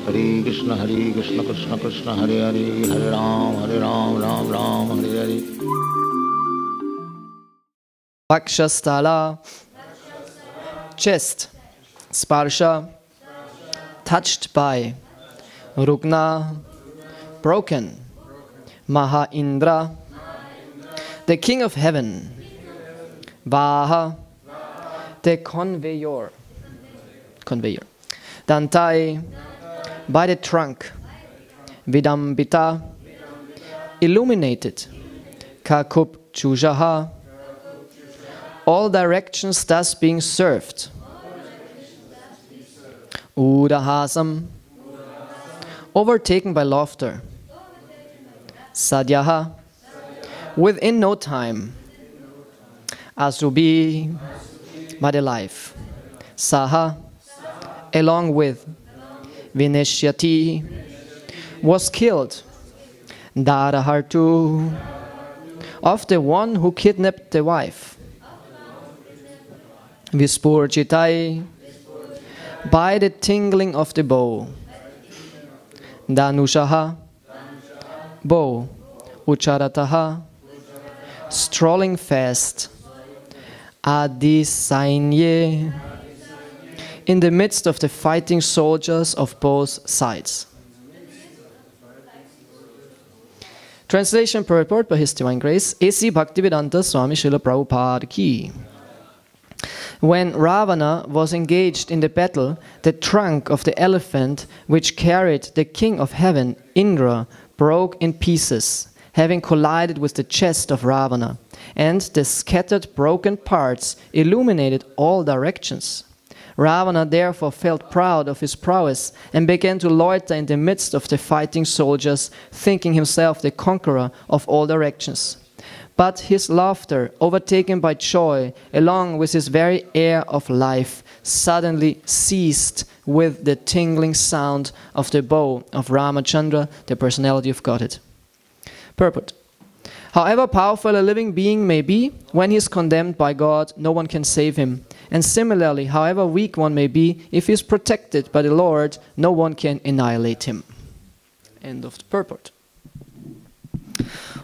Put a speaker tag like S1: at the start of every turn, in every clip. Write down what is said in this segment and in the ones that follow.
S1: Hare Krishna, Krishna Krishna, Hare Hare, Hare Ram, Ram Ram, Hare Hare.
S2: Vakshasthala, chest, sparsha, touched by, rugna, broken, Maha Indra, the king of heaven, Vaha, the conveyor, Dantai, by the trunk, Vidambita, illuminated, Kakup Chujaha, all directions thus being served, Udahasam, overtaken by laughter, Sadhyaha, within no time, Asubi, by the life, Saha, along with, Vineshyati, was killed, Darahartu, of the one who kidnapped the wife, Vispurjitai, by the tingling of the bow, Danushaha, bow, Ucharataha, strolling fast, Adisainye, in the midst of the fighting soldiers of both sides. Translation purport by His Divine Grace, A.C. Bhaktivedanta Swami Srila Prabhupada Ki. When Ravana was engaged in the battle, the trunk of the elephant which carried the king of heaven, Indra, broke in pieces, having collided with the chest of Ravana, and the scattered broken parts illuminated all directions. Ravana therefore felt proud of his prowess and began to loiter in the midst of the fighting soldiers, thinking himself the conqueror of all directions. But his laughter, overtaken by joy, along with his very air of life, suddenly ceased with the tingling sound of the bow of Ramachandra, the personality of Godhead. Purport. However powerful a living being may be, when he is condemned by God, no one can save him. And similarly, however weak one may be, if he is protected by the Lord, no one can annihilate him. End of the purport.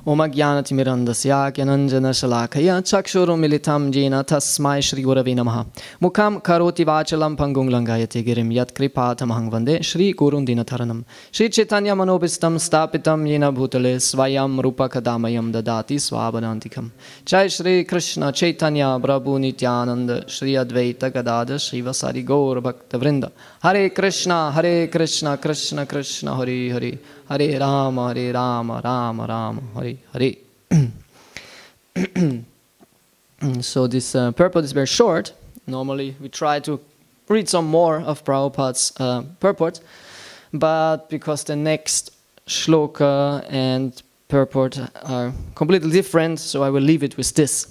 S2: Om Ajnanati Mirandasya Gyananjana Shalakaya Chakshurum Militam Jena Tasmai Shri Gurave Namaha Mukam Karoti Vachalam Pangung Langayate Girim Yat Kripatamahang Vande Shri Gurundinatharanam Shri Chaitanya Manobistam Stapitam Yena Bhutale Svayam Rupa Kadamayam Dadati Swabanantikam Jai Shri Krishna Chaitanya Prabhu Nityananda Shri Advaita Gadada Shri Vasari Gaur Bhakta Vrinda Hare Krishna Krishna Krishna Hare Hare Hare Rama Rama Rama Hare Hare. So this purport is very short. Normally we try to read some more of Prabhupada's purport, but because the next shloka and purport are completely different, so I will leave it with this.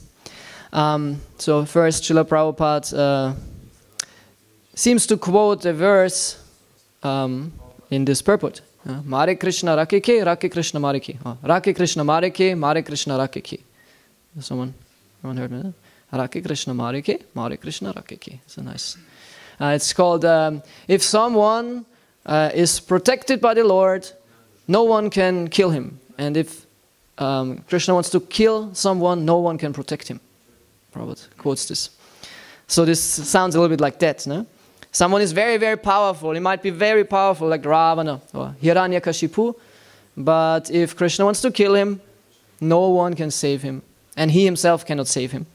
S2: So first, Srila Prabhupada seems to quote a verse in this purport. Mare Krishna Rakeke, Rake Krishna Mareke. Rake Krishna Mareke, Mare Krishna Rakeke. Someone heard me? Rake Krishna Mareke, Mare Krishna Rakeke. It's a nice. It's called, if someone is protected by the Lord, no one can kill him. And if Krishna wants to kill someone, no one can protect him. Prabhupada quotes this. So this sounds a little bit like that, no? Someone is very, very powerful. He might be very powerful like Ravana or Hiranyakashipu. But if Krishna wants to kill him, no one can save him. And he himself cannot save him.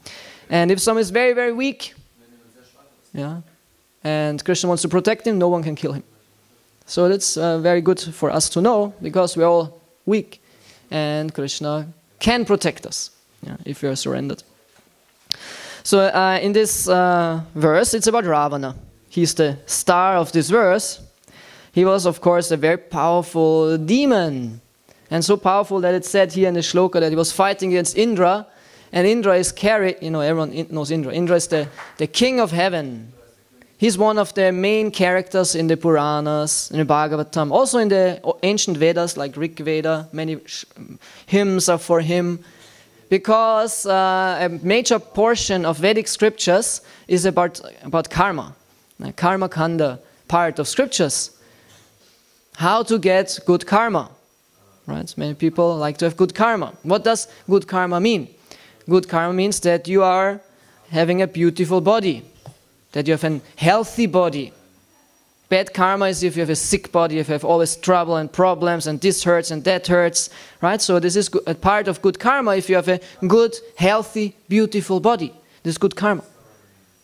S2: And if someone is very, very weak, and Krishna wants to protect him, no one can kill him. So that's very good for us to know, because we're all weak. And Krishna can protect us if we are surrendered. So in this verse, it's about Ravana. He's the star of this verse. He was, of course, a very powerful demon. And so powerful that it said here in the shloka that he was fighting against Indra. And Indra is carried, everyone knows Indra. Indra is the king of heaven. He's one of the main characters in the Puranas, in the Bhagavatam. Also in the ancient Vedas, like Rig Veda, many hymns are for him. Because a major portion of Vedic scriptures is about karma. Karma Kanda part of scriptures. how to get good karma. Right? Many people like to have good karma. What does good karma mean? Good karma means that you are having a beautiful body, that you have a healthy body. Bad karma is if you have a sick body, if you have always trouble and problems, and this hurts and that hurts, right? So this is a part of good karma if you have a good, healthy, beautiful body. This is good karma.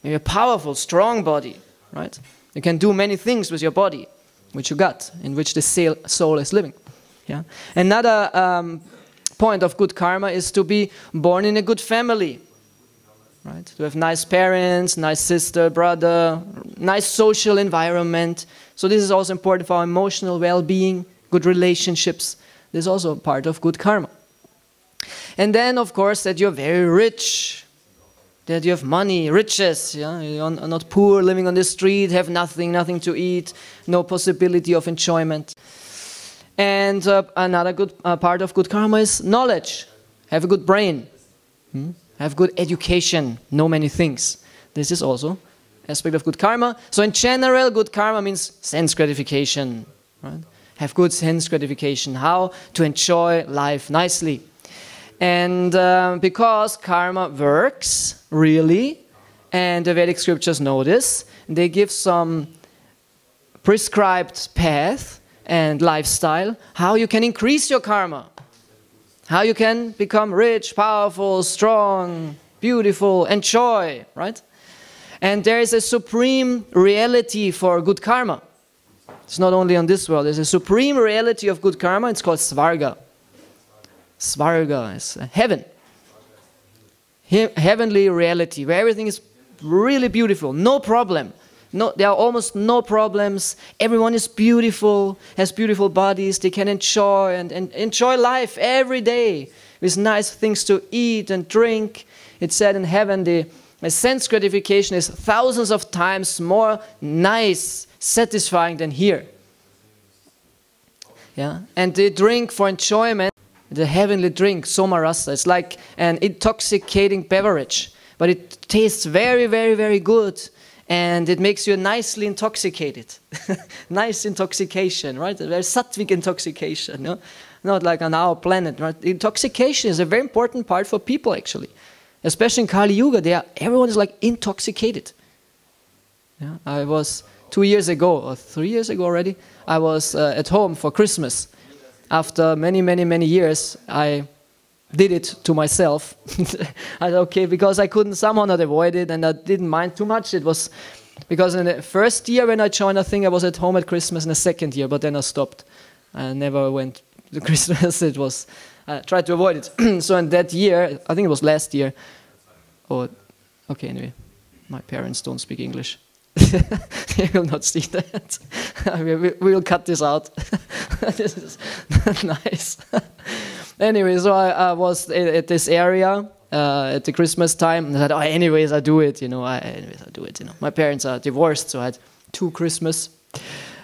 S2: Maybe a powerful, strong body, right? You can do many things with your body, which you got, in which the soul is living. Yeah. Another point of good karma is to be born in a good family. Right? To have nice parents, nice sister, brother, nice social environment. So this is also important for our emotional well-being, good relationships. This is also part of good karma. And then, of course, that you're very rich, that you have money, riches. Yeah? You're not poor, living on the street, have nothing to eat, no possibility of enjoyment. And another good part of good karma is knowledge. Have a good brain. Have good education, know many things. This is also aspect of good karma. So in general, good karma means sense gratification. Right? Have good sense gratification, how to enjoy life nicely. And because karma works, really, and the Vedic scriptures know this, they give some prescribed path and lifestyle, how you can increase your karma. How you can become rich, powerful, strong, beautiful, enjoy, right? And there is a supreme reality for good karma. It's not only on this world. There's a supreme reality of good karma. It's called Svarga. Svarga is heaven. Heavenly reality, where everything is really beautiful. No problem. No, there are almost no problems. Everyone is beautiful, has beautiful bodies. They can enjoy and enjoy life every day with nice things to eat and drink. It's said in heaven the sense gratification is thousands of times more nice, satisfying than here. Yeah, and they drink for enjoyment. The heavenly drink, somarasa, it's like an intoxicating beverage, but it tastes very, very, very good. And it makes you nicely intoxicated. Nice intoxication, right? A very sattvic intoxication, no? Not like on our planet, right? Intoxication is a very important part for people, actually. Especially in Kali Yuga, everyone is like intoxicated. Yeah? I was 2 years ago, or 3 years ago already, I was at home for Christmas. After many, many, many years, I did it to myself. I said, okay, because I couldn't somehow not avoid it, and I didn't mind too much. It was because in the first year when I joined, I think I was at home at Christmas. In the second year, but then I stopped. I never went to Christmas. I tried to avoid it. So in that year, I think it was last year. Oh, okay. Anyway, my parents don't speak English. They will not see that. We will cut this out. This is nice. Anyway, so I was at this area at the Christmas time, and I said, "Oh, anyways, I do it. You know, I do it. You know, my parents are divorced, so I had 2 Christmas."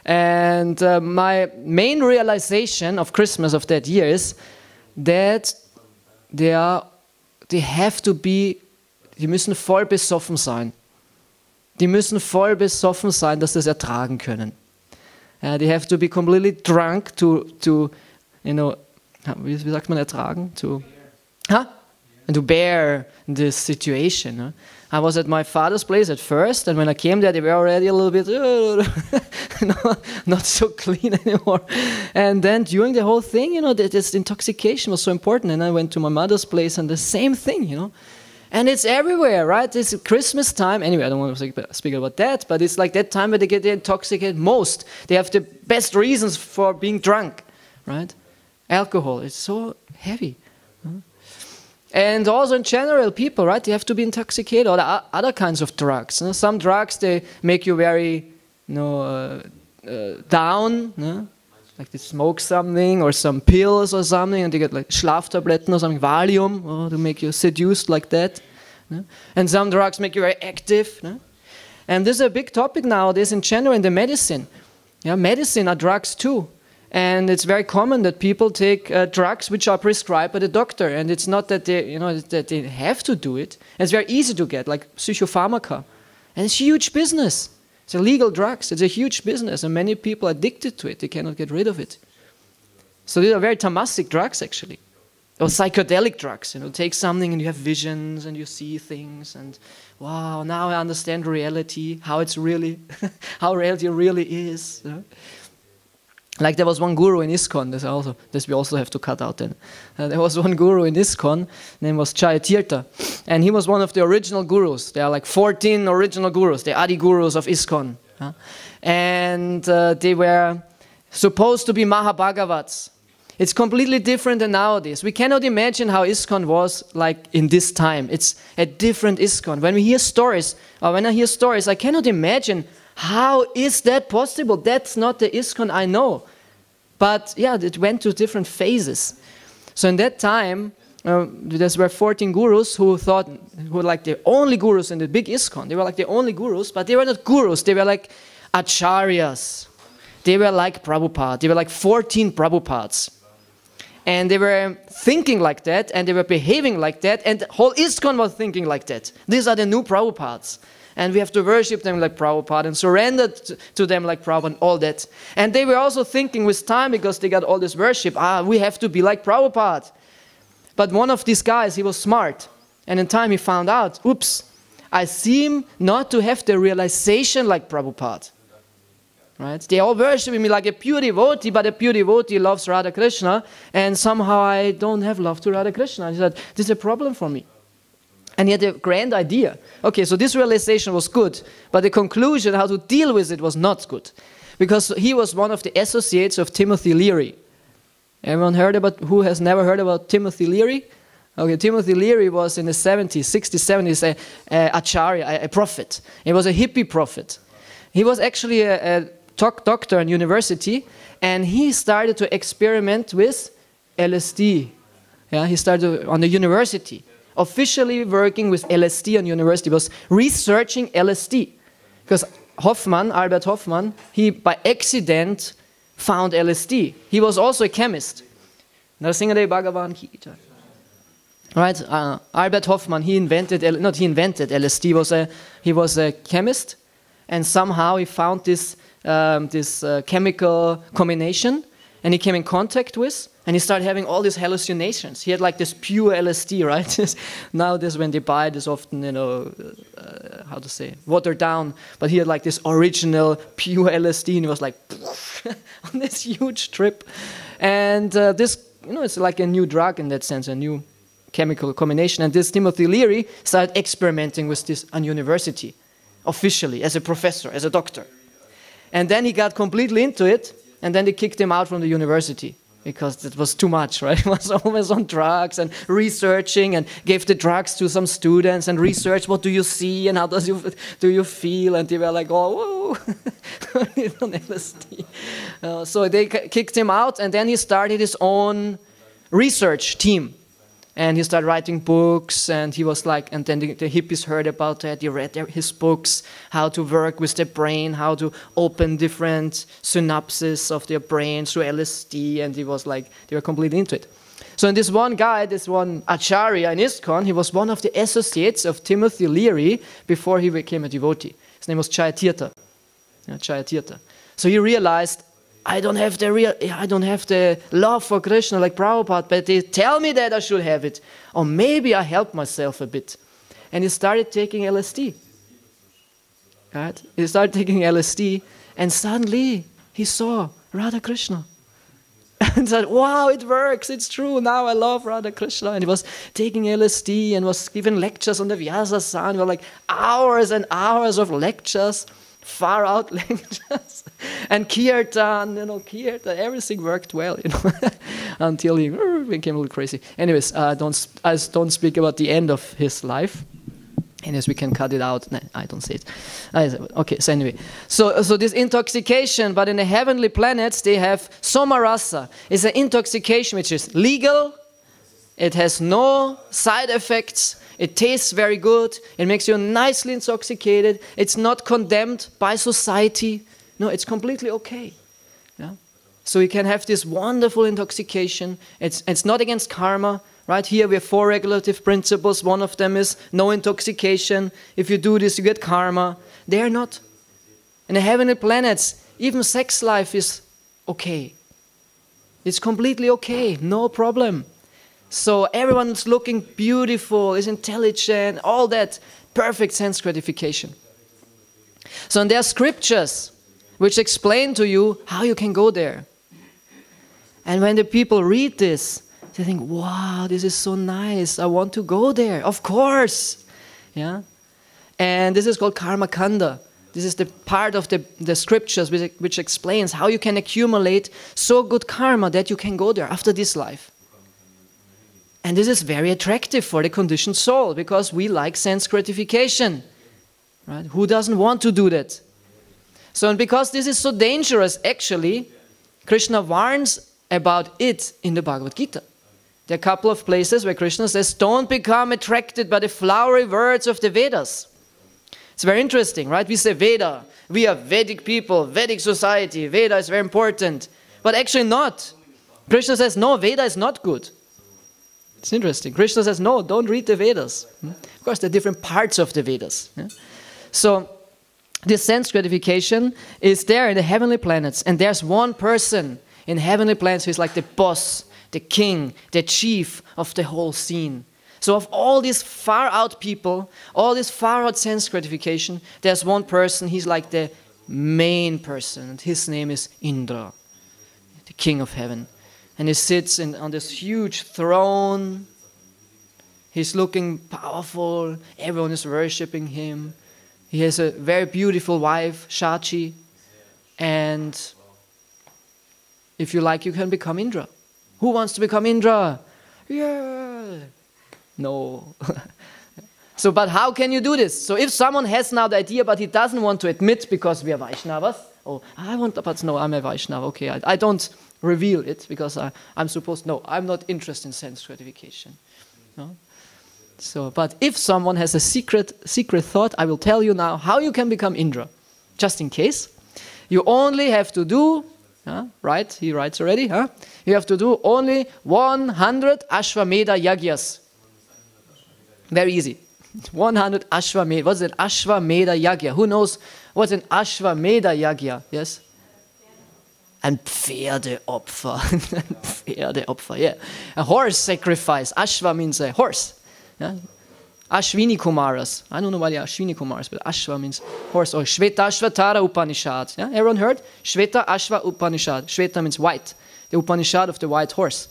S2: And my main realization of Christmas of that year is that die müssen voll besoffen sein. Die müssen voll besoffen sein, dass sie es ertragen können. They have to be completely drunk to you know, wie sagt man ertragen? And to bear this situation. Huh? I was at my father's place at first, and when I came there, they were already a little bit not so clean anymore. And then during the whole thing, you know, this intoxication was so important. And I went to my mother's place, and the same thing, you know. And it's everywhere, right? It's Christmas time. Anyway, I don't want to speak about that, but it's like that time where they get intoxicated most. They have the best reasons for being drunk, right? Alcohol, it's so heavy. And also in general, people, right? They have to be intoxicated, or other kinds of drugs. Some drugs, they make you very, you know, down. Like they smoke something, or some pills or something, and they get like Schlaftabletten or something, Valium, to make you seduced like that. And some drugs make you very active. And this is a big topic nowadays in general in the medicine. Yeah, medicine are drugs too. And it's very common that people take drugs which are prescribed by the doctor, and it's not that they, you know, that they have to do it. And it's very easy to get, like psychopharmaca, and it's huge business. It's illegal drugs. It's a huge business, and many people are addicted to it. They cannot get rid of it. So these are very tamasic drugs, actually. Or psychedelic drugs. Take something and you have visions and you see things and wow, now I understand reality, how it's really, how reality really is. Like there was one guru in ISKCON, this we also have to cut out then. There was one guru in ISKCON, name was Chayatirtha, and he was one of the original gurus. There are like 14 original gurus, the Adi gurus of ISKCON. And they were supposed to be Mahabhagavats. It's completely different than nowadays. We cannot imagine how ISKCON was like in this time. It's a different ISKCON. When we hear stories, or when I hear stories, I cannot imagine how is that possible? That's not the ISKCON I know. But yeah, it went through different phases. So in that time, there were 14 gurus who were like the only gurus in the big ISKCON. They were like the only gurus, but they were not gurus. They were like acharyas. They were like Prabhupada. They were like 14 Prabhupads. And they were thinking like that, and they were behaving like that, and the whole ISKCON was thinking like that. These are the new Prabhupads. And we have to worship them like Prabhupada and surrender to them like Prabhupada and all that. And they were also thinking with time, because they got all this worship, we have to be like Prabhupada. But one of these guys, he was smart. And in time he found out, oops, I seem not to have the realization like Prabhupada. Right? They all worship me like a pure devotee, but a pure devotee loves Radha Krishna, and somehow I don't have love to Radha Krishna. And he said, this is a problem for me. And he had a grand idea. Okay, so this realization was good, but the conclusion, how to deal with it, was not good. Because he was one of the associates of Timothy Leary. Everyone heard about, who has never heard about Timothy Leary? Okay, Timothy Leary was in the 70s, 60s, 70s, a acharya, a prophet. He was a hippie prophet. He was actually a doctor in university, and he started to experiment with LSD. Yeah, he started on the university, officially working with LSD on university, was researching LSD. Because Albert Hoffman, he by accident found LSD. He was also a chemist. Bhagavan Gita. Right, Albert Hoffman, he invented LSD. He was a chemist, and somehow he found this chemical combination, and he came in contact with, and he started having all these hallucinations. He had like this pure LSD, right? Nowadays when they buy it, it's often, how to say, watered down, but he had like this original pure LSD, and he was like on this huge trip. And this, it's like a new drug in that sense, a new chemical combination. And this Timothy Leary started experimenting with this on university, officially, as a professor, as a doctor. And then he got completely into it, and then they kicked him out from the university because it was too much, right? He was always on drugs and researching, and gave the drugs to some students and researched, what do you see and how do you feel? And they were like, oh, whoa, on LSD. So they kicked him out, and then he started his own research team. And he started writing books, and he was like, and then the hippies heard about that. They read his books, how to work with the brain, how to open different synapses of their brain through LSD, and he was like, they were completely into it. So in this one guy, this one acharya in ISKCON, he was one of the associates of Timothy Leary before he became a devotee. His name was Chayatirtha. Chayatirtha. So he realized, I don't have the love for Krishna like Prabhupada, but they tell me that I should have it. Or maybe I help myself a bit. And he started taking LSD. Right? He started taking LSD, and suddenly he saw Radha Krishna. And said, wow, it works, it's true, now I love Radha Krishna. And he was taking LSD and was giving lectures on the Vyasa-san. There were like hours and hours of lectures, far out lectures. And kirtan, everything worked well, until he became a little crazy. Anyways, I don't speak about the end of his life. Anyways, we can cut it out. No, I don't say it. Okay, so anyway. So this intoxication, but in the heavenly planets, they have somarasa. It's an intoxication which is legal. It has no side effects. It tastes very good. It makes you nicely intoxicated. It's not condemned by society. No, it's completely okay. Yeah? So you can have this wonderful intoxication. It's not against karma. Right here we have 4 regulative principles. One of them is no intoxication. If you do this, you get karma. They are not. In the heavenly planets, even sex life is okay. It's completely okay, no problem. So everyone's looking beautiful, is intelligent, all that, perfect sense gratification. So there are scriptures which explain to you how you can go there. And when the people read this, they think, wow, this is so nice, I want to go there, of course. Yeah? And this is called karma kanda. This is the part of the scriptures which explains how you can accumulate so good karma that you can go there after this life. And this is very attractive for the conditioned soul because we like sense gratification. Right? Who doesn't want to do that? So, and because this is so dangerous, actually, Krishna warns about it in the Bhagavad Gita. There are a couple of places where Krishna says, don't become attracted by the flowery words of the Vedas. It's very interesting, right? We say Veda, we are Vedic people, Vedic society, Veda is very important. But actually not. Krishna says, no, Veda is not good. It's interesting. Krishna says, no, don't read the Vedas. Of course, there are different parts of the Vedas. Yeah? So, this sense gratification is there in the heavenly planets. And there's one person in heavenly planets who is like the boss, the king, the chief of the whole scene. So of all these far out people, all this far out sense gratification, there's one person, he's like the main person. And his name is Indra, the king of heaven. And he sits on this huge throne. He's looking powerful. Everyone is worshipping him. He has a very beautiful wife, Shachi. And if you like, you can become Indra. Who wants to become Indra? Yeah. No. So, but how can you do this? So if someone has now the idea, but he doesn't want to admit because we are Vaishnavas. Oh, I want, but no, I'm a Vaishnava. Okay, I don't reveal it because I'm supposed, no, I'm not interested in sense gratification. No? So, but if someone has a secret thought, I will tell you now how you can become Indra. Just in case. You only have to do, right? He writes already, You have to do only 100 Ashvamedha Yagyas. Very easy. 100 Ashvamedha. What's an Ashvamedha Yagya? Who knows what's an Ashvamedha Yagya? Yes? Ein Pferdeopfer. Pferdeopfer, yeah. A horse sacrifice. Ashva means a horse. Yeah? Ashwini Kumaras. I don't know why they are Ashwini Kumaras, but Ashva means horse. Or Shvetashvatara Upanishad. Yeah? Everyone heard? Shveta Ashva Upanishad. Shveta means white. The Upanishad of the white horse.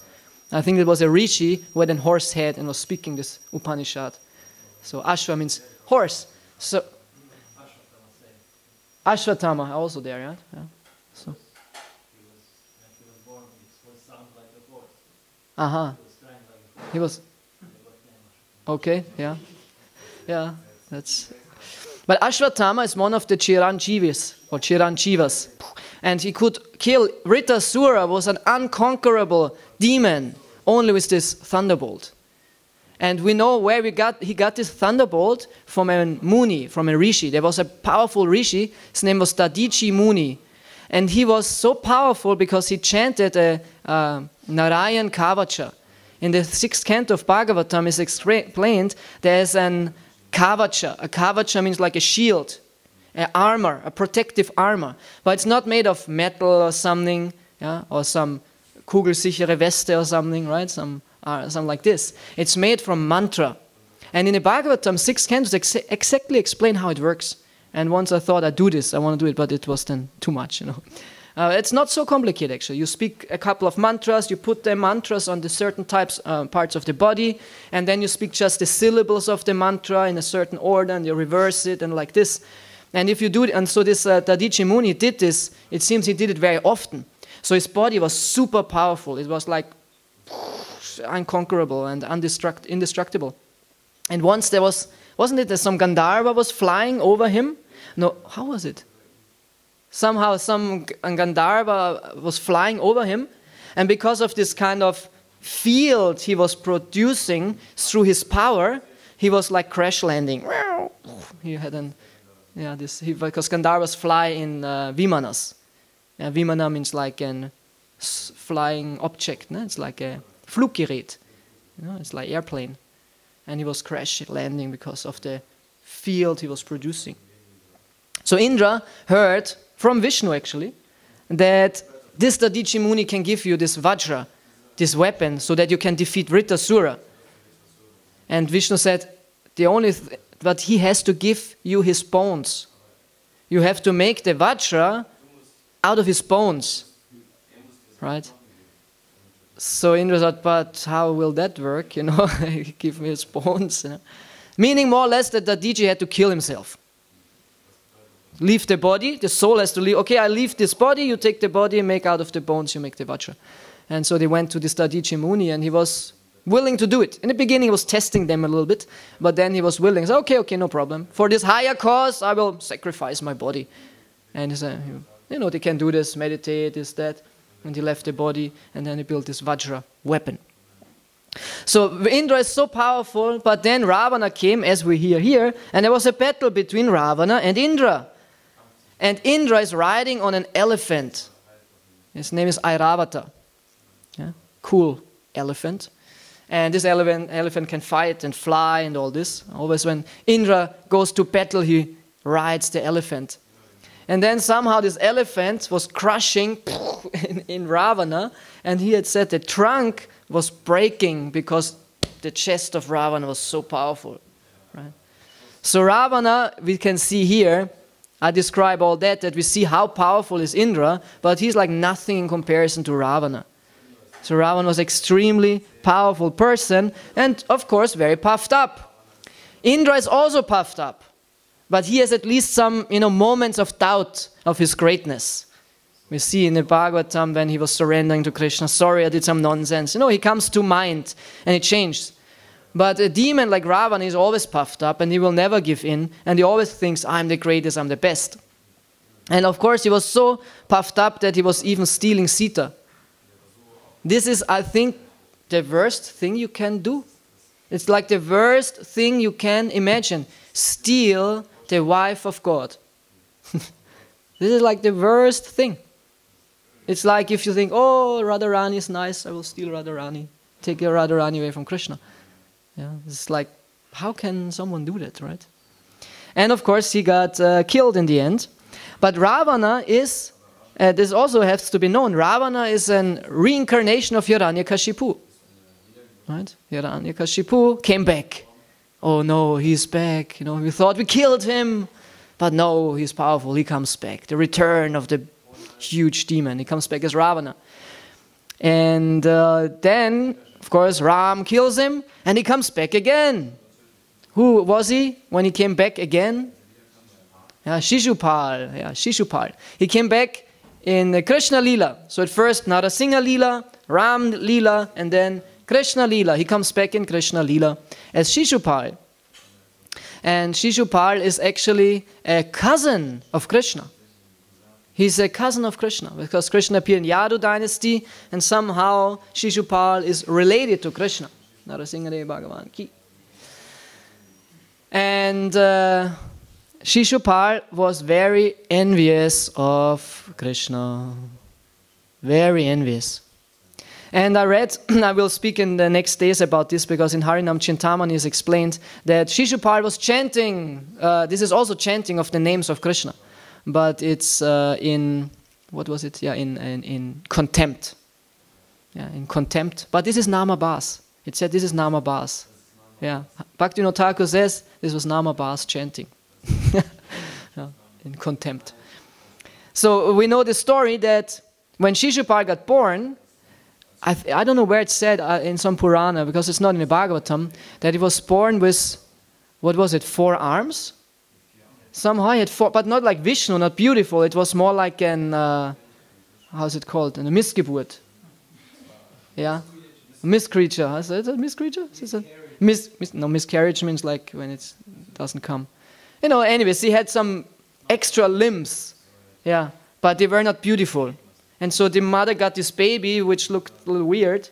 S2: I think it was a rishi who had a horse head and was speaking this Upanishad. So Ashva means horse. So Ashvatthama also there, yeah? So. He was. Okay, yeah. Yeah, that's. But Ashvatthama is one of the Chiranjeevis or Chiranjivas. And he could kill. Ritasura was an unconquerable demon only with this thunderbolt. And we know where he got this thunderbolt from a Muni, from a Rishi. There was a powerful Rishi, his name was Dadichi Muni. And he was so powerful because he chanted a Narayan Kavacha. In the 6th canto of Bhagavatam is explained there's an Kavacha. A Kavacha means like a shield, an armor, a protective armor. But it's not made of metal or something, yeah, or some kugelsichere Weste or something, right? Something like this. It's made from mantra. And in the Bhagavatam, 6 cantos exactly explain how it works. And once I thought I'd do this, I want to do it, but it was then too much, you know. It's not so complicated, actually. You speak a couple of mantras, you put the mantras on the certain parts of the body, and then you speak just the syllables of the mantra in a certain order, and you reverse it, and like this. And if you do it, and so this Dadichi Muni did this, it seems he did it very often. So his body was super powerful. It was like unconquerable and indestructible. And once there was, wasn't it that some Gandharva was flying over him? No, how was it? Somehow some Gandharva was flying over him, and because of this kind of field he was producing through his power, he was like crash landing. He had because Gandharvas fly in Vimanas. Vimana means like a flying object. No? It's like a Fluggerät. You know, it's like airplane. And he was crash landing because of the field he was producing. So Indra heard from Vishnu actually that this Dadichi Muni can give you this Vajra, this weapon, so that you can defeat Vritasura. And Vishnu said, but he has to give you his bones. You have to make the Vajra out of his bones. Right? So Indra thought, but how will that work? You know, give me his bones. You know? Meaning more or less that Dadichi had to kill himself. Leave the body, the soul has to leave. Okay, I leave this body, you take the body and make out of the bones, you make the Vajra. And so they went to this Dadichi Muni and he was willing to do it. In the beginning he was testing them a little bit, but then he was willing. He said, okay, no problem. For this higher cause, I will sacrifice my body. And he said, you know, they can do this, meditate, this, that. And he left the body and then he built this Vajra weapon. So Indra is so powerful, but then Ravana came, as we hear here, and there was a battle between Ravana and Indra. And Indra is riding on an elephant. His name is Airavata. Yeah? Cool elephant. And this elephant can fight and fly and all this. Always when Indra goes to battle, he rides the elephant. And then somehow this elephant was crushing in Ravana, and he had said the trunk was breaking because the chest of Ravana was so powerful. Right? So Ravana, we can see here, I describe all that we see how powerful is Indra, but he's like nothing in comparison to Ravana. So Ravana was extremely powerful person, and of course very puffed up. Indra is also puffed up, but he has at least some, moments of doubt of his greatness. We see in the Bhagavatam when he was surrendering to Krishna, sorry, I did some nonsense. He comes to mind and he changed. But a demon like Ravana is always puffed up and he will never give in, and he always thinks, I'm the greatest, I'm the best. And of course he was so puffed up that he was even stealing Sita. This is, I think, the worst thing you can do. It's like the worst thing you can imagine. Steal the wife of God. This is like the worst thing. It's like if you think, oh, Radharani is nice, I will steal Radharani. Take your Radharani away from Krishna. Yeah, it's like, how can someone do that, right? And of course he got killed in the end. But Ravana is, this also has to be known, Ravana is a reincarnation of Hiranyakashipu. Right? Hiranyakashipu came back. Oh no, he's back. We thought we killed him. But no, he's powerful, he comes back. The return of the huge demon, he comes back as Ravana. And then, of course, Ram kills him and he comes back again. Who was he when he came back again? Shishupala. He came back in Krishna Lila. So at first Narasingha Lila, Ram Lila, and then Krishna Lila. He comes back in Krishna Lila as Shishupala. And Shishupala is actually a cousin of Krishna. He's a cousin of Krishna because Krishna appeared in Yadu dynasty and somehow Shishupala is related to Krishna. Narasingha Bhagavan Ki. And Shishupala was very envious of Krishna. Very envious. And I read, I will speak in the next days about this because in Harinam Chintamani is explained that Shishupala was chanting, this is also chanting of the names of Krishna, but it's in, what was it? Yeah, in contempt. Yeah, in contempt. But this is Namabhas. It said this is Namabhas. Yeah, Bhaktivinoda Thakur says this was Namabhas chanting. Yeah, in contempt. So we know the story that when Shishupala got born, I don't know where it's said in some Purana, because it's not in the Bhagavatam, that he was born with, what was it, 4 arms? Somehow he had 4, but not like Vishnu, not beautiful. It was more like an, how's it called? A Missgeburt. Yeah? A miscreature. Is it a miscreature? No, miscarriage means like when it doesn't come. Anyways, he had some extra limbs. Yeah, but they were not beautiful. And so the mother got this baby, which looked a little weird.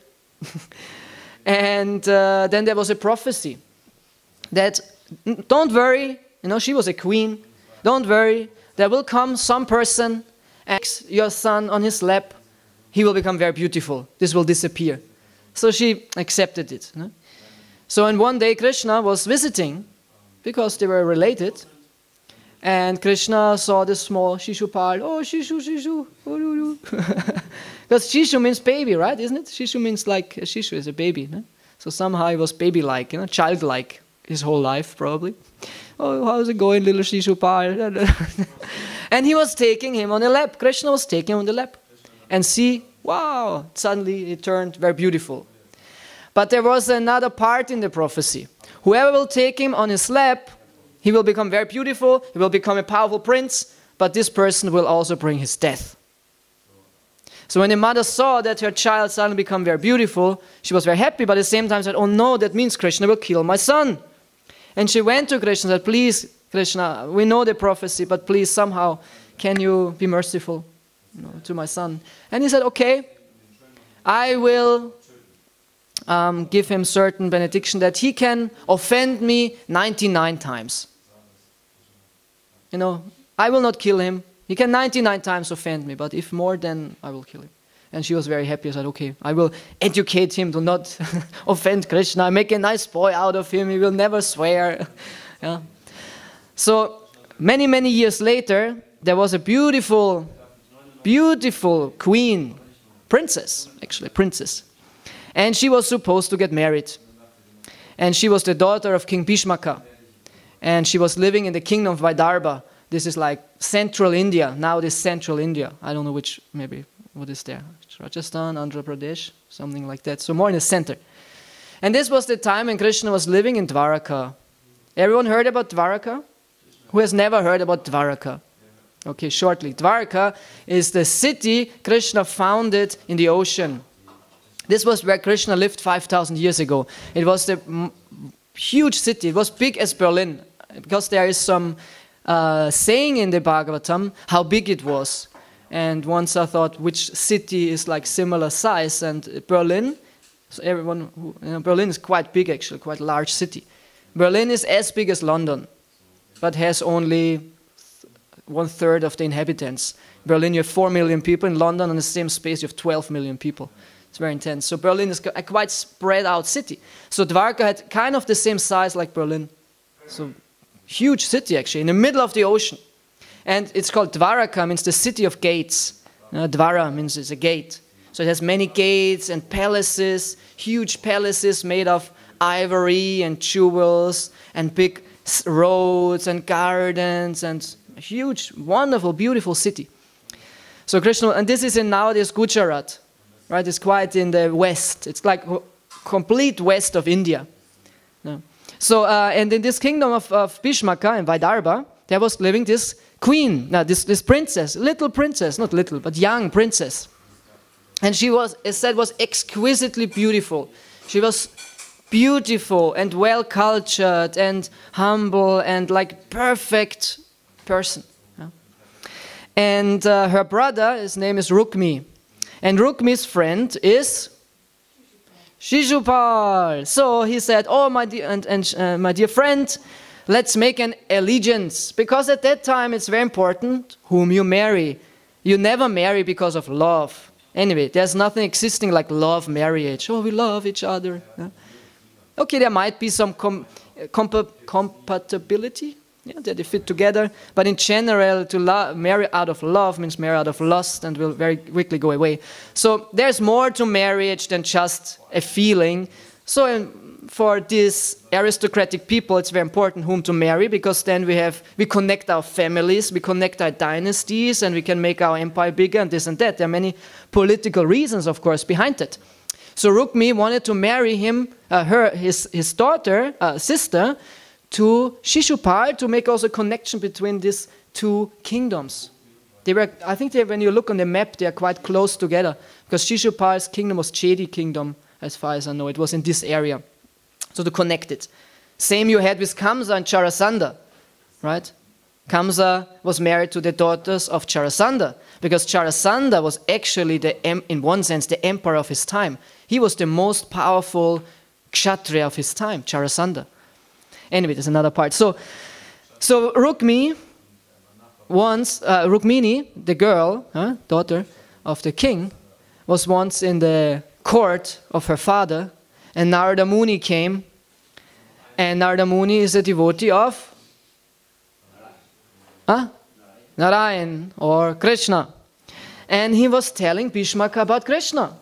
S2: And then there was a prophecy that, don't worry, she was a queen. Don't worry, there will come some person, and your son on his lap, he will become very beautiful. This will disappear. So she accepted it. So and one day Krishna was visiting, because they were related, And Krishna saw this small Shishupal. Oh, Shishu, Shishu. Because Shishu means baby, right? Isn't it? Shishu means like, Shishu is a baby. No? So somehow he was baby-like, childlike his whole life, probably. Oh, how's it going, little Shishupal? And he was taking him on the lap. Krishna was taking him on the lap. And see, wow, suddenly it turned very beautiful. But there was another part in the prophecy. Whoever will take him on his lap, he will become very beautiful, he will become a powerful prince, but this person will also bring his death. So when the mother saw that her child suddenly become very beautiful, she was very happy, but at the same time said, oh no, that means Krishna will kill my son. And she went to Krishna and said, please, Krishna, we know the prophecy, but please somehow, can you be merciful to my son? And he said, okay, I will give him certain benediction that he can offend me 99 times. I will not kill him. He can 99 times offend me, but if more, then I will kill him. And she was very happy. I said, okay, I will educate him to not offend Krishna. Make a nice boy out of him. He will never swear. Yeah. So many, many years later, there was a beautiful, beautiful queen, princess. And she was supposed to get married. And she was the daughter of King Bhishmaka. And she was living in the kingdom of Vidarbha. This is like central India. Now this central India. I don't know which, maybe, what is there? Rajasthan, Andhra Pradesh, something like that. So more in the center. And this was the time when Krishna was living in Dwaraka. Everyone heard about Dwaraka? Who has never heard about Dwaraka? Okay, shortly. Dwaraka is the city Krishna founded in the ocean. This was where Krishna lived 5,000 years ago. It was the huge city. It was big as Berlin. Because there is some saying in the Bhagavatam how big it was. And once I thought which city is like similar size, and Berlin, so Berlin is quite big actually, quite a large city. Berlin is as big as London, but has only 1/3 of the inhabitants. Berlin, you have 4 million people. In London, on the same space, you have 12 million people. It's very intense. So Berlin is a quite spread out city. So Dwarka had kind of the same size like Berlin. So huge city actually, in the middle of the ocean. And it's called Dwaraka, means the city of gates. Dwara means it's a gate. So it has many gates and palaces, huge palaces made of ivory and jewels and big roads and gardens and a huge, wonderful, beautiful city. So Krishna, and this is in nowadays Gujarat, right? It's quite in the west. It's like complete west of India. No. So, and in this kingdom of Bhishmaka in Vidarbha, there was living this queen, this princess, little princess, not little, but young princess. And she was, as said, was exquisitely beautiful. She was beautiful and well-cultured and humble and like perfect person. Yeah. And her brother, his name is Rukmi. And Rukmi's friend is Shishupala. So he said, oh, my dear, my dear friend, let's make an allegiance. Because at that time it's very important whom you marry. You never marry because of love. Anyway, there's nothing existing like love marriage. Oh, we love each other. Yeah. Okay, there might be some compatibility. Yeah, that they fit together. But in general, to marry out of love means marry out of lust and will very quickly go away. So there's more to marriage than just a feeling. So for these aristocratic people, it's very important whom to marry, because then we connect our families, we connect our dynasties, and we can make our empire bigger and this and that. There are many political reasons, of course, behind it. So Rukmi wanted to marry him, his daughter, sister, to Shishupala, to make also a connection between these two kingdoms. I think when you look on the map, they are quite close together, because Shishupala's kingdom was Chedi kingdom, as far as I know. It was in this area. So to connect it. Same you had with Kamsa and Jarasandha, right? Kamsa was married to the daughters of Jarasandha, because Jarasandha was actually, in one sense, the emperor of his time. He was the most powerful kshatriya of his time, Jarasandha. Anyway, there's another part. So Rukmini, the girl, daughter of the king, was once in the court of her father, and Narada Muni came, and Narada Muni is a devotee of Huh? Narayan or Krishna. And he was telling Bhishmaka about Krishna.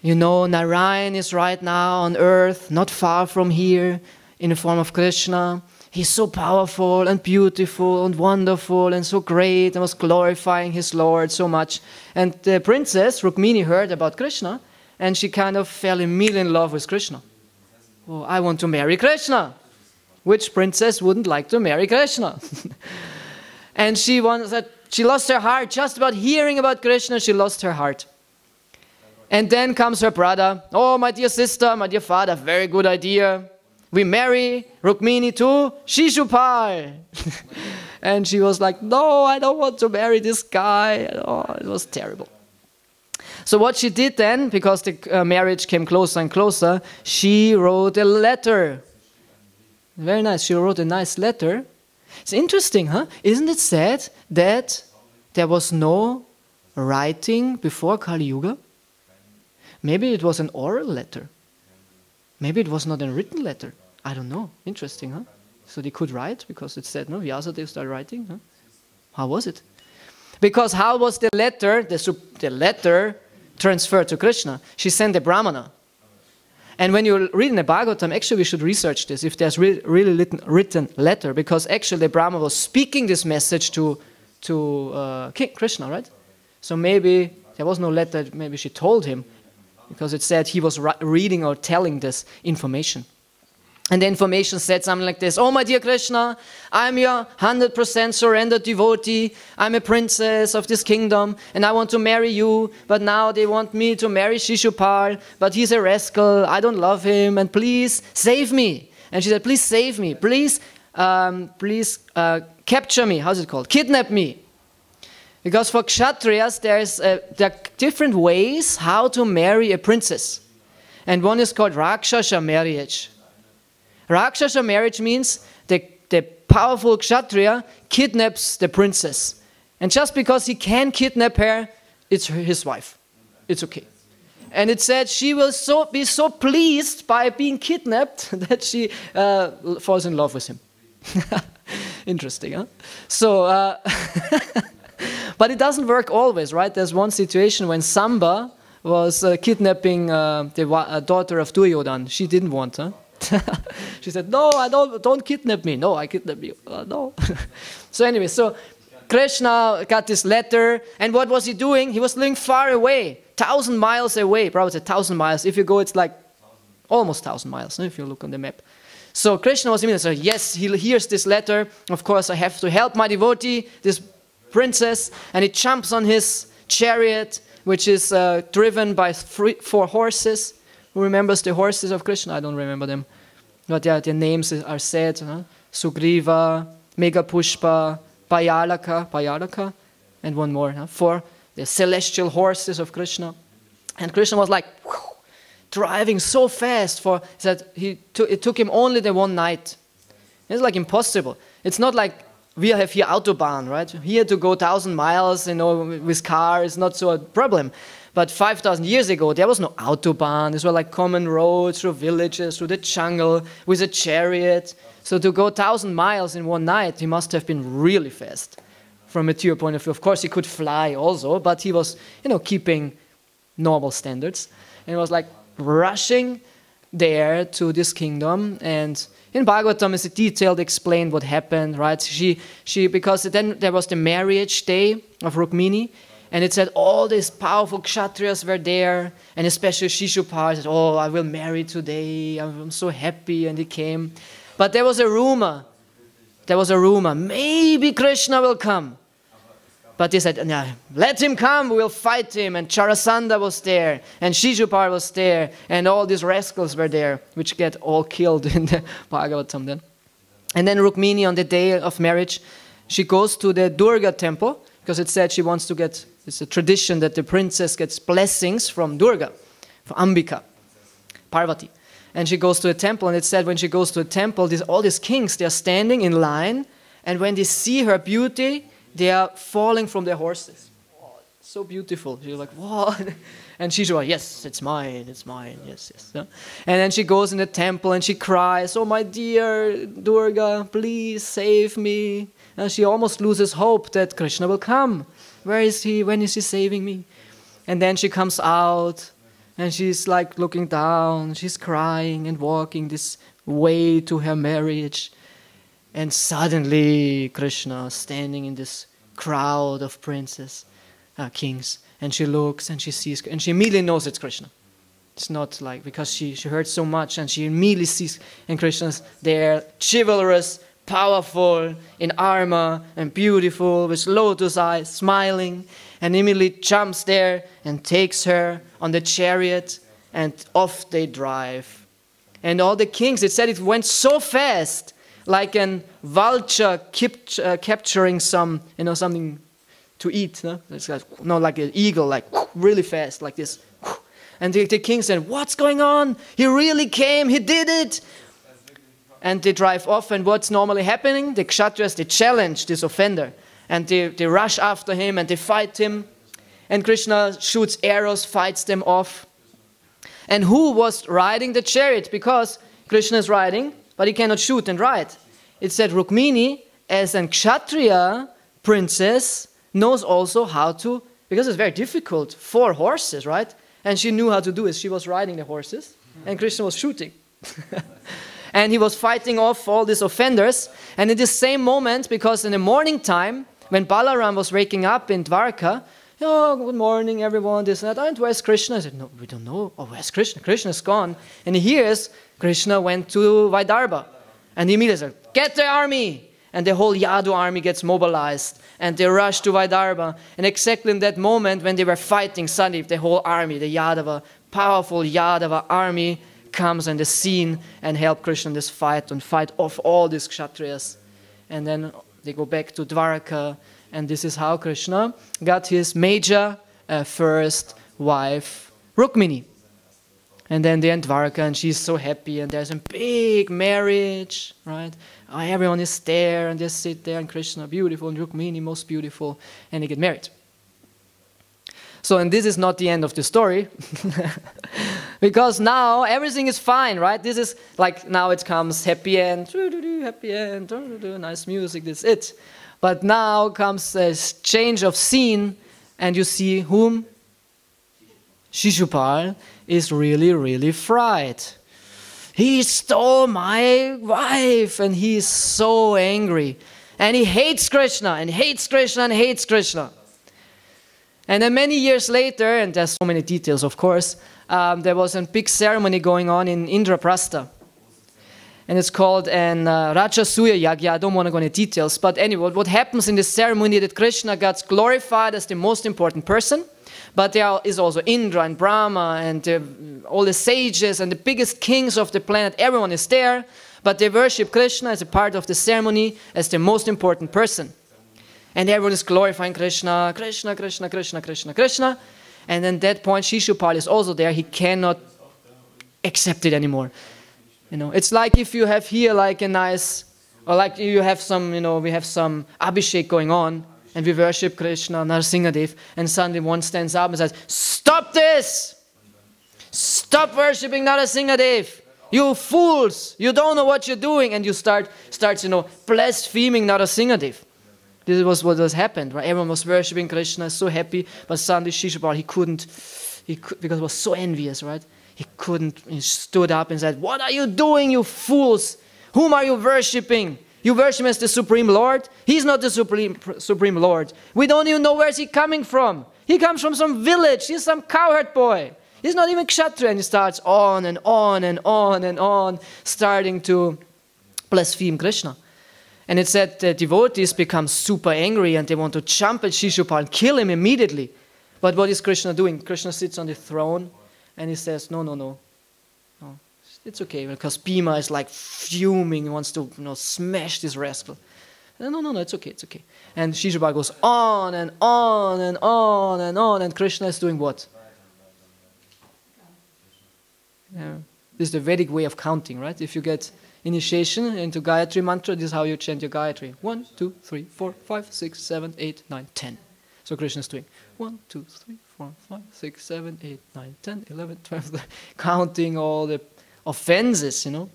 S2: You know, Narayan is right now on earth, not far from here, in the form of Krishna. He's so powerful and beautiful and wonderful and so great and was glorifying his Lord so much. And the princess, Rukmini, heard about Krishna and she kind of fell immediately in love with Krishna. Oh, I want to marry Krishna. Which princess wouldn't like to marry Krishna? And she lost her heart just about hearing about Krishna. She lost her heart. And then comes her brother. Oh, my dear sister, my dear father, very good idea. We marry Rukmini to Shishupala. And she was like, no, I don't want to marry this guy. Oh, it was terrible. So what she did then, because the marriage came closer and closer, she wrote a letter. Very nice. She wrote a nice letter. It's interesting, huh? Isn't it sad that there was no writing before Kali Yuga? Maybe it was an oral letter. Maybe it was not a written letter. I don't know. Interesting, huh? So they could write because it said, no, Vyasadeva started writing. Huh? How was it? Because how was the letter, the letter transferred to Krishna? She sent a Brahmana. And when you read in the Bhagavatam, actually we should research this, if there's really written letter, because actually the Brahma was speaking this message to King Krishna, right? So maybe there was no letter, maybe she told him, because it said he was reading or telling this information. And the information said something like this: oh, my dear Krishna, I'm your 100% surrendered devotee. I'm a princess of this kingdom, and I want to marry you. But now they want me to marry Shishupala, but he's a rascal. I don't love him, and please save me. And she said, please save me. Please capture me. How's it called? Kidnap me. Because for Kshatriyas, there are different ways how to marry a princess. And one is called Rakshasa marriage. Rakshasa marriage means the powerful Kshatriya kidnaps the princess. And just because he can kidnap her, it's his wife. It's okay. And it said she will be so pleased by being kidnapped that she falls in love with him. Interesting, huh? So, but it doesn't work always, right? There's one situation when Samba was kidnapping the daughter of Duryodhana. She didn't want her. She said, no, don't kidnap me. No, I kidnap you. No. So anyway, so Krishna got this letter, and what was he doing? He was living far away, 1,000 miles away. Probably 1,000 miles. If you go, it's like almost 1,000 miles, if you look on the map. So Krishna was immediately saying, yes, he hears this letter. Of course, I have to help my devotee, this princess. And he jumps on his chariot, which is driven by 4 horses. Who remembers the horses of Krishna? I don't remember them. But yeah, their names are said. Huh? Sugriva, Megapushpa, Payalaka, and one more. Huh? 4, the celestial horses of Krishna. And Krishna was like, whew, driving so fast that it took him only the one night. It's like impossible. It's not like we have here Autobahn, right? Here to go 1,000 miles, with car is not so a problem. But 5,000 years ago, there was no Autobahn. These were like common roads through villages, through the jungle, with a chariot. So to go 1,000 miles in one night, he must have been really fast from a material point of view. Of course, he could fly also, but he was, keeping normal standards. And he was like rushing there to this kingdom. And in Bhagavatam is a detailed explained what happened, right? Because then there was the marriage day of Rukmini. And it said all these powerful Kshatriyas were there, and especially Shishupala said, oh, I will marry today, I'm so happy, and he came. But there was a rumor, maybe Krishna will come. But they said, no, let him come, we will fight him. And Charasanda was there, and Shishupala was there, and all these rascals were there, which get all killed in the Bhagavatam then. And then Rukmini, on the day of marriage, she goes to the Durga temple, because it said she wants to get, it's a tradition that the princess gets blessings from Durga, from Ambika, Parvati. And she goes to a temple, and it said when she goes to a temple, all these kings, they are standing in line, and when they see her beauty, they are falling from their horses. Oh, so beautiful. She's like, what? And she's like, yes, it's mine, yes, yes. Yeah. And then she goes in the temple and she cries, oh my dear Durga, please save me. And she almost loses hope that Krishna will come. Where is he? When is he saving me? And then she comes out and she's like looking down, she's crying and walking this way to her marriage. And suddenly Krishna standing in this crowd of kings, and she looks and she sees, and she immediately knows it's Krishna. It's not like, because she heard so much, and she immediately sees, and Krishna's there, chivalrous, powerful, in armor, and beautiful, with lotus eyes, smiling, and immediately jumps there and takes her on the chariot, and off they drive. And all the kings, it said it went so fast, like an vulture capturing some, something to eat. No? It's like an eagle, like really fast, like this. And the king said, what's going on? He really came, he did it. And they drive off, and what's normally happening? The kshatriyas, they challenge this offender. And they rush after him, and they fight him. And Krishna shoots arrows, fights them off. And who was riding the chariot? Because Krishna is riding, but he cannot shoot and ride. It said Rukmini, as an kshatriya princess, knows also how to, because it's very difficult, 4 horses, right? And she knew how to do it. She was riding the horses, and Krishna was shooting. And he was fighting off all these offenders. And in this same moment, because in the morning time, when Balaram was waking up in Dwarka, oh, good morning, everyone, this and that. And where's Krishna? I said, no, we don't know. Oh, where's Krishna? Krishna's gone. And he hears Krishna went to Vaidarbha. And he immediately said, get the army. And the whole Yadu army gets mobilized. And they rush to Vaidarbha. And exactly in that moment, when they were fighting, suddenly the whole army, the Yadava, powerful Yadava army, comes on the scene and help Krishna in this fight and fight off all these kshatriyas. And then they go back to Dwarka. And this is how Krishna got his major first wife, Rukmini. And then they end Dwarka, and she's so happy, and there's a big marriage, right? Everyone is there, and they sit there, and Krishna, beautiful, and Rukmini, most beautiful, and they get married. So, and this is not the end of the story, because now everything is fine, right? This is like, now it comes happy end, happy end, nice music, this is it. But now comes a change of scene, and you see whom? Shishupala is really, really fried. He stole my wife, and he is so angry. And he hates Krishna, and hates Krishna, and hates Krishna. And then many years later, and there's so many details, of course, there was a big ceremony going on in Indraprastha. And it's called an Rajasuya Yagya. I don't want to go into details, but anyway, what happens in this ceremony that Krishna gets glorified as the most important person. But there is also Indra and Brahma and all the sages and the biggest kings of the planet. Everyone is there, but they worship Krishna as a part of the ceremony as the most important person. And everyone is glorifying Krishna, Krishna, Krishna, Krishna, Krishna, Krishna. And at that point, Shishupala is also there. He cannot accept it anymore. It's like if you have here like a nice, or like you have some, we have some Abhishek going on, and we worship Krishna, Narasimhadev, and suddenly one stands up and says, stop this! Stop worshipping Narasimhadev! You fools! You don't know what you're doing! And you starts blaspheming Narasimhadev. This was what has happened, right? Everyone was worshipping Krishna, so happy, but suddenly Shishupala, because he was so envious, right? He stood up and said, what are you doing, you fools? Whom are you worshipping? You worship him as the Supreme Lord? He's not the Supreme Lord. We don't even know where's he coming from. He comes from some village. He's some cowherd boy. He's not even Kshatriya. And he starts on and on and on and on, starting to blaspheme Krishna. And it said the devotees become super angry and they want to jump at Shishupala and kill him immediately. But what is Krishna doing? Krishna sits on the throne and he says, no. It's okay, because Bhima is like fuming, he wants to smash this rascal. No, it's okay. And Shishupala goes on and on and on and on, and Krishna is doing what? This is the Vedic way of counting, right? If you get initiation into Gayatri mantra, this is how you chant your Gayatri. 1, 2, 3, 4, 5, 6, 7, 8, 9, 10. So Krishna is doing 1, 2, 3, 4, 5, 6, 7, 8, 9, 10, 11, 12, counting all the offenses, you know,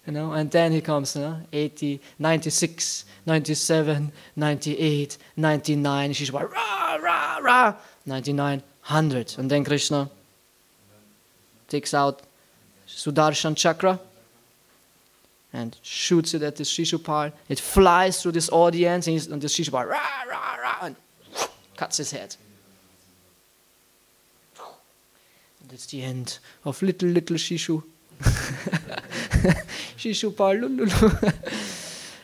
S2: and then he comes, 80, 96, 97, 98, 99, Shishupala, rah, rah, rah, 99, 100. And then Krishna takes out Sudarshan chakra and shoots it at this Shishupala. It flies through this audience, and this Shishupala, rah, rah, rah, and cuts his head. And that's the end of little Shishu. Shishupala, lulu.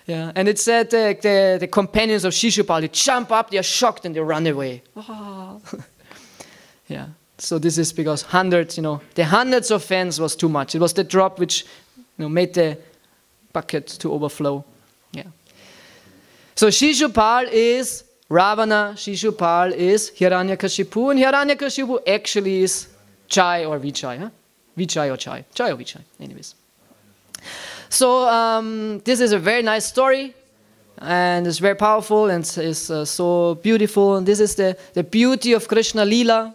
S2: Yeah, and it said the companions of Shishupala, they jump up, they are shocked, and they run away. Ah. Yeah, so this is because the hundreds of fans was too much. It was the drop which made the bucket to overflow. Yeah. So Shishupala is Ravana, Shishupala is Hiranyakashipu, and Hiranyakashipu actually is Chai or Vichai. Huh? Vichai or Chai. Chai or Vichai, anyways. So this is a very nice story, and it's very powerful, and it's so beautiful. And this is the beauty of Krishna Leela,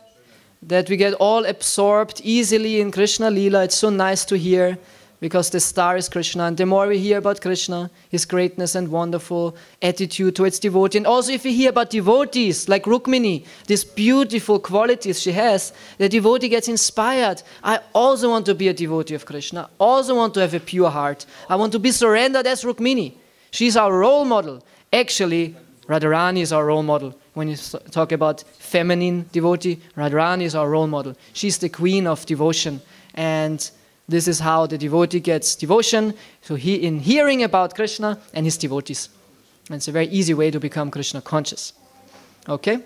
S2: that we get all absorbed easily in Krishna Leela. It's so nice to hear, because the star is Krishna, and the more we hear about Krishna, his greatness and wonderful attitude towards devotee, and also if we hear about devotees like Rukmini, these beautiful qualities she has, the devotee gets inspired. I also want to be a devotee of Krishna. I also want to have a pure heart. I want to be surrendered as Rukmini. She's our role model. Actually, Radharani is our role model. When you talk about feminine devotee, Radharani is our role model. She's the queen of devotion, and this is how the devotee gets devotion, so in hearing about Krishna and his devotees. And it's a very easy way to become Krishna conscious. Okay?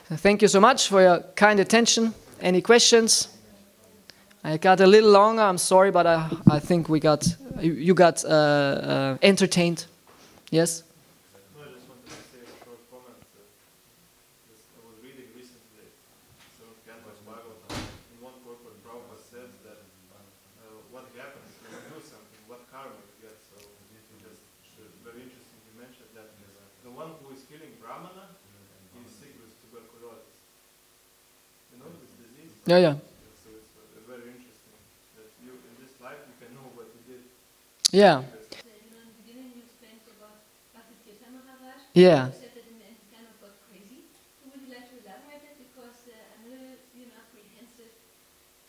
S2: So thank you so much for your kind attention. Any questions? I got a little longer, I'm sorry, but I think you got entertained. Yes?
S3: No, I just wanted to say a short comment. I was reading recently some Bhagavatam. In one purport, Prabhupada says that what happens when you do something, what karma you get. So it's very interesting you mentioned that the one who is killing Brahmana is sick with tuberculosis. You know this disease?
S2: Yeah.
S3: So it's very interesting that you in this life you can know what you did.
S2: Yeah. Yeah.
S4: You said that in the end he kind of got crazy. So would you like to elaborate it? Because I'm a little, apprehensive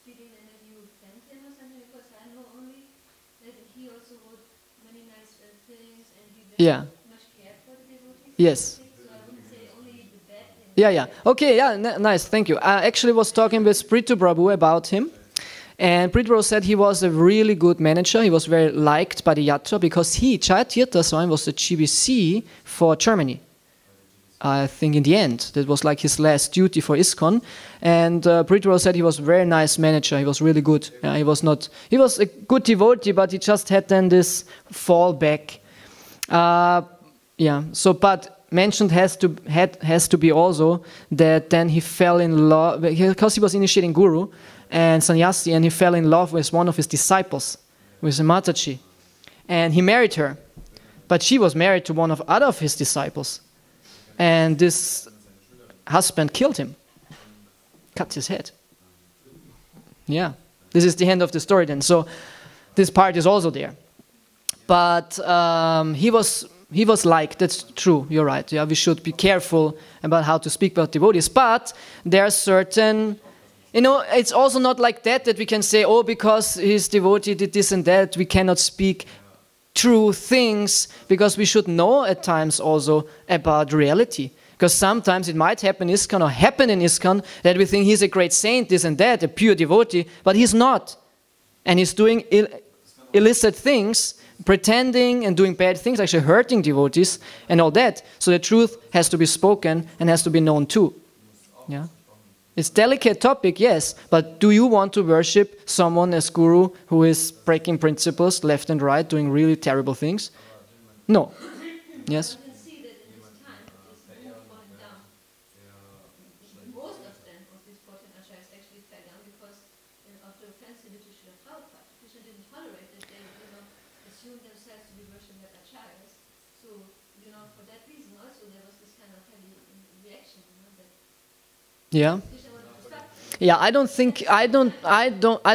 S4: feeling that you offend him or something. Because I know only that he also wrote many nice things, and he very much cared for the devotees.
S2: Yes.
S4: So I wouldn't say only the bad things.
S2: Yeah. Okay, yeah, nice, thank you. I actually was talking with Prithu Prabhu about him. And Prithu Prabhu said he was a really good manager. He was very liked by the Yatra because Chayatirtha Swami was the GBC for Germany. I think in the end, that was like his last duty for ISKCON. And Prithu Prabhu said he was a very nice manager. He was really good. He was a good devotee, but he just had then this fall back. But mentioned has to be also that then he fell in love, because he was initiating Guru and sannyasi, and he fell in love with one of his disciples, with Mataji. And he married her. But she was married to one of other of his disciples. And this husband killed him. Cut his head. Yeah. This is the end of the story then. So this part is also there. But he was like, that's true, you're right. Yeah, we should be careful about how to speak about devotees. But there are certain... it's also not like that we can say, because his devotee did this and that, we cannot speak true things, because we should know at times also about reality. Because sometimes it might happen in ISKCON, or happen in ISKCON, that we think he's a great saint, this and that, a pure devotee, but he's not. And he's doing illicit things, pretending and doing bad things, actually hurting devotees and all that. So the truth has to be spoken and has to be known too. Yeah. It's a delicate topic, yes, but do you want to worship someone as guru who is breaking principles left and right, doing really terrible things? No. Yes?
S4: You can see that in this time, this move falling down. Most of them, of these 14 acharyas, actually fell down because of the offensive to Srila Prabhupada. Krishna didn't tolerate that they assumed themselves to be worshipping as acharyas. So for that reason also there was this kind of heavy reaction, that
S2: Yeah.
S4: Krishna wanted to stop.
S2: Yeah, I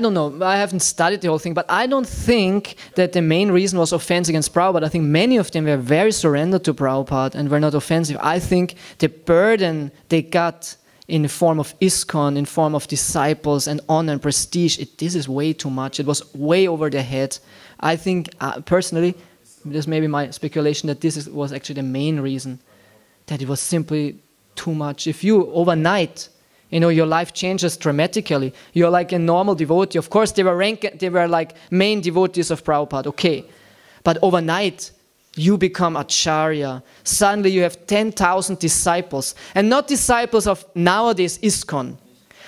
S2: don't know. I haven't studied the whole thing, but I don't think that the main reason was offense against Prabhupada. I think many of them were very surrendered to Prabhupada and were not offensive. I think the burden they got in the form of ISKCON, in form of disciples and honor and prestige, this is way too much. It was way over their head. I think, personally, this may be my speculation, that was actually the main reason, that it was simply too much. If you, overnight, your life changes dramatically. You're like a normal devotee. Of course, they were like main devotees of Prabhupada, okay. But overnight, you become acharya. Suddenly you have 10,000 disciples. And not disciples of nowadays ISKCON.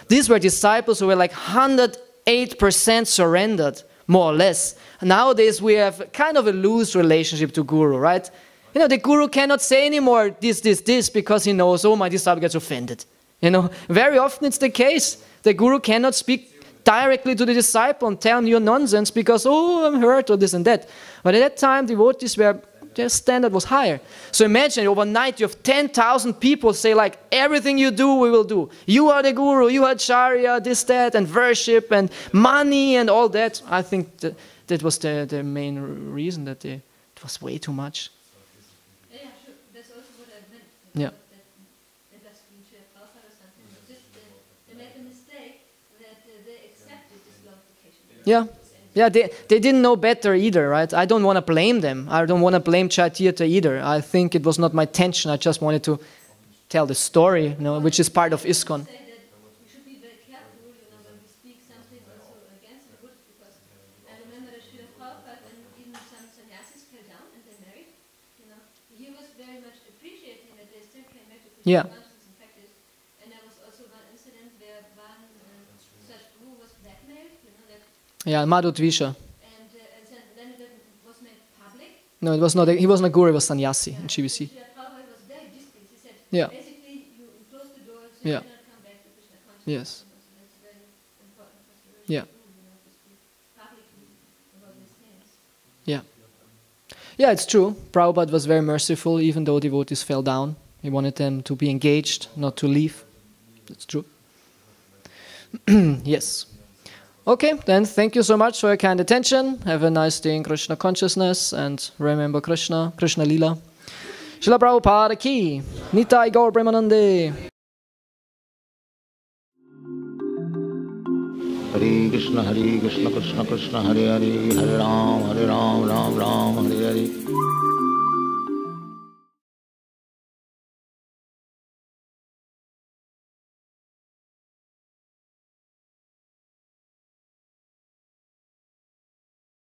S2: These were disciples who were like 108% surrendered, more or less. Nowadays we have kind of a loose relationship to Guru, right? The Guru cannot say anymore this, because he knows, oh, my disciple gets offended. Very often it's the case. The Guru cannot speak directly to the disciple and tell you nonsense because, oh, I'm hurt, or this and that. But at that time, devotees their standard was higher. So imagine overnight you have 10,000 people say like, everything you do, we will do. You are the Guru, you are Acharya, this, that, and worship, and money, and all that. I think that was the main reason, that it was way too much.
S4: Yeah, sure. That's also what I meant.
S2: Yeah.
S4: That that's future Prabhupada or something. It's just they made the mistake that they accepted this glorification.
S2: Yeah. Yeah, they didn't know better either, right? I don't want to blame them. I don't want to blame Chaitanya either. I think it was not my intention. I just wanted to tell the story, which is part of ISKCON.
S4: Say that we should be very careful, when we speak something also against the Buddha, because I remember that Srila Prabhupada, when even some sannyasis fell down and they married, he was very much appreciating that they still came back to
S2: Yeah.
S4: Krishna consciousness and practice. And there was also one incident where one such guru was blackmailed, that.
S2: Yeah, Madhudvisha.
S4: And then it was made public.
S2: No, it was not. He wasn't a guru. He was sannyasi in GBC.
S4: Srila Prabhupada was very displeased. He said,
S2: Yeah.
S4: basically, you close the doors,
S2: Yeah.
S4: you cannot come back to Krishna consciousness.
S2: Yes.
S4: So that's very important for spiritual
S2: Yeah.
S4: to speak publicly about these things.
S2: Yeah. Yeah, it's true. Prabhupada was very merciful, even though devotees fell down. He wanted them to be engaged, not to leave. That's true. Yes. Okay, then thank you so much for your kind attention. Have a nice day in Krishna consciousness, and remember Krishna, Krishna Lila. Srila Prabhupada ki, Nitai Gaur Premanande.
S1: Hare Krishna, Krishna Krishna, Hare Hare, Hare Ram, Ram Ram, Hare